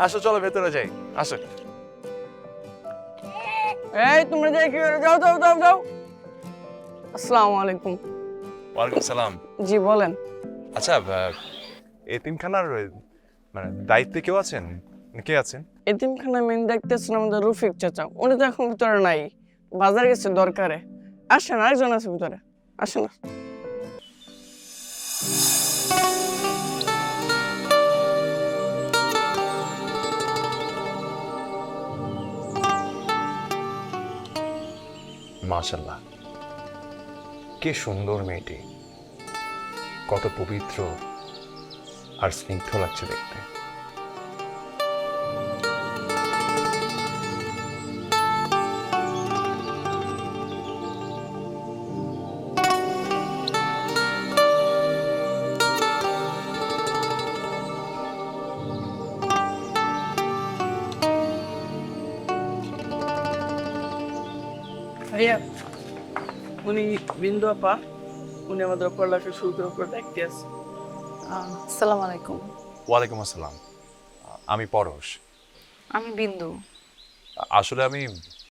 আসো চলো ভেতরে যাই, আসো। এই তোমরা যাই কি করে? যাও যাও যাও যাও। আসসালামু আলাইকুম। ওয়ালাইকুম সালাম। জি বলেন। আচ্ছা, এতিমখানার মানে দায়িত্বে কেউ আছেন? কে আছেন? এতিমখানা মেন দেখতেছেন আমাদের রফিক চাচা, উনি তো এখন ভিতরে নাই, বাজার গেছে দরকারে। আসেন, আরেকজন আছে ভিতরে, আসেন। মাশাআল্লাহ, কে সুন্দর মেয়েটি, কত পবিত্র আর স্নিগ্ধ লাগছে দেখতে। ভাইয়া, উনি বিন্দু আপা, উনি আমাদের পড়ালেখা শুরু করার পর দেখতে আছে। আসসালামু আলাইকুম। ওয়ালাইকুম আসসালাম। আমি পরশ। আমি বিন্দু। আসলে আমি